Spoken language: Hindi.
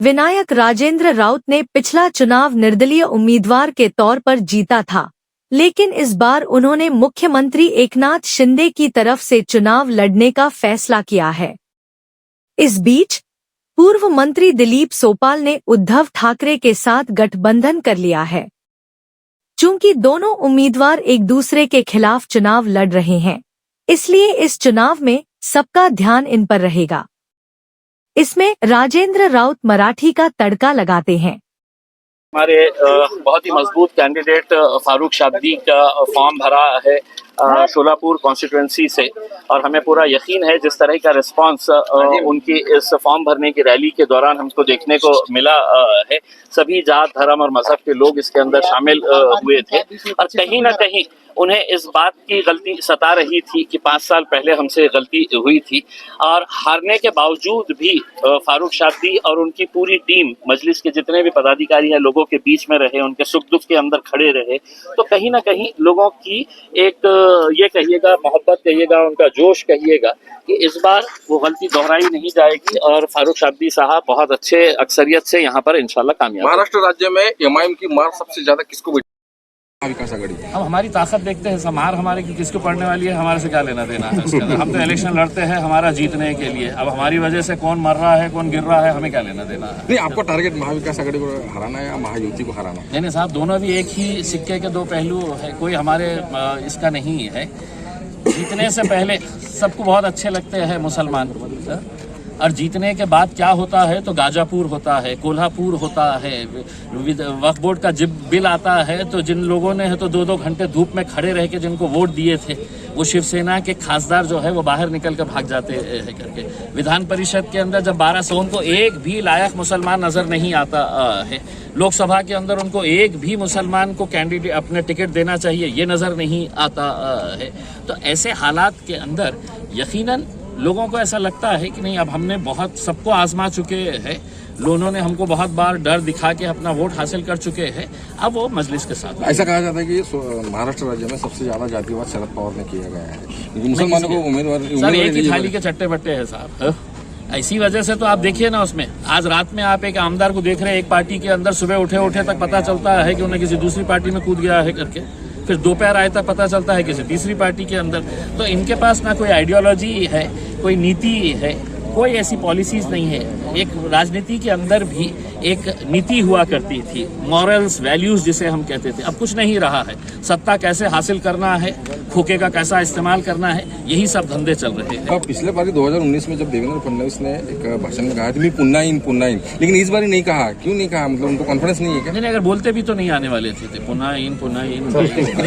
विनायक राजेंद्र राउत ने पिछला चुनाव निर्दलीय उम्मीदवार के तौर पर जीता था, लेकिन इस बार उन्होंने मुख्यमंत्री एकनाथ शिंदे की तरफ से चुनाव लड़ने का फैसला किया है। इस बीच पूर्व मंत्री दिलीप सोपाल ने उद्धव ठाकरे के साथ गठबंधन कर लिया है। चूंकि दोनों उम्मीदवार एक दूसरे के खिलाफ चुनाव लड़ रहे हैं, इसलिए इस चुनाव में सबका ध्यान इन पर रहेगा। इसमें राजेंद्र राउत मराठी का तड़का लगाते हैं। हमारे बहुत ही मजबूत कैंडिडेट फारूक शाब्दी का फॉर्म भरा है शोलापुर कॉन्स्टिट्यूएंसी से, और हमें पूरा यकीन है जिस तरह का रिस्पांस उनकी इस फॉर्म भरने की रैली के दौरान हमको देखने को मिला है। सभी जात धर्म और मजहब के लोग इसके अंदर शामिल हुए थे, और कहीं ना कहीं उन्हें इस बात की गलती सता रही थी कि 5 साल पहले हमसे गलती हुई थी, और हारने के बावजूद भी फारूक शाब्दी और उनकी पूरी टीम मजलिस के जितने भी पदाधिकारी हैं लोगों के बीच में रहे, उनके सुख दुख के अंदर खड़े रहे। तो कहीं ना कहीं लोगों की एक ये कहिएगा मोहब्बत कहिएगा, उनका जोश कहिएगा कि इस बार वो गलती दोहराई नहीं जाएगी और फारूक शाब्दी साहब बहुत अच्छे अक्सरियत से यहाँ पर इंशाल्लाह कामयाब। महाराष्ट्र राज्य में एमआईएम की मार सबसे ज्यादा किसको? विकास आघाड़ी। अब हमारी ताकत देखते हैं, समार हमारे की किसको पड़ने वाली है, हमारे से क्या लेना देना है उसके अंदर। हम तो इलेक्शन लड़ते हैं हमारा जीतने के लिए, अब हमारी वजह से कौन मर रहा है कौन गिर रहा है हमें क्या लेना देना है। नहीं, आपको टारगेट महाविकास आघाड़ी को हराना है या महायुति को हराना? नहीं साहब, दोनों भी एक ही सिक्के के दो पहलू है, कोई हमारे इसका नहीं है। जीतने से पहले सबको बहुत अच्छे लगते हैं मुसलमान, और जीतने के बाद क्या होता है तो गाजापुर होता है, कोल्हापुर होता है, वक्फ बोर्ड का जब बिल आता है तो जिन लोगों ने तो 2-2 घंटे धूप में खड़े रह के जिनको वोट दिए थे वो शिवसेना के खासदार जो है वो बाहर निकल कर भाग जाते हैं करके। विधान परिषद के अंदर जब 12 से उनको एक भी लायक मुसलमान नजर नहीं आता है, लोकसभा के अंदर उनको एक भी मुसलमान को कैंडिडेट अपने टिकट देना चाहिए ये नजर नहीं आता है। तो ऐसे हालात के अंदर यकीनन लोगों को ऐसा लगता है कि नहीं, अब हमने बहुत सबको आजमा चुके हैं, लोगों ने हमको बहुत बार डर दिखा के अपना वोट हासिल कर चुके हैं, अब वो मजलिस के साथ। ऐसा कहा जाता है कि महाराष्ट्र राज्य में सबसे ज्यादा जातिवाद शरद पवार ने किया गया है, मुसलमानों को उम्मीदवार एक ही थाली के चट्टे बट्टे है साहब। इसी वजह से तो आप देखिए ना, उसमें आज रात में आप एक आमदार को देख रहे हैं एक पार्टी के अंदर, सुबह उठे तक पता चलता है कि उन्हें किसी दूसरी पार्टी में कूद गया है करके, फिर दोपहर आए तक पता चलता है किसी तीसरी पार्टी के अंदर। तो इनके पास ना कोई आइडियोलॉजी है, कोई नीति है, कोई ऐसी पॉलिसीज नहीं है। एक राजनीति के अंदर भी एक नीति हुआ करती थी, मॉरल्स वैल्यूज जिसे हम कहते थे, अब कुछ नहीं रहा है। सत्ता कैसे हासिल करना है, खोखे का कैसा इस्तेमाल करना है, यही सब धंधे चल रहे हैं। पिछले बार 2019 में जब देवेंद्र फडणवीस ने एक भाषण में कहा था पुन्हा इन, लेकिन इस बार नहीं कहा, क्यों नहीं कहा? मतलब उनको कॉन्फिडेंस नहीं है क्या? नहीं, अगर बोलते भी तो नहीं आने वाले थे पुन्हा इन।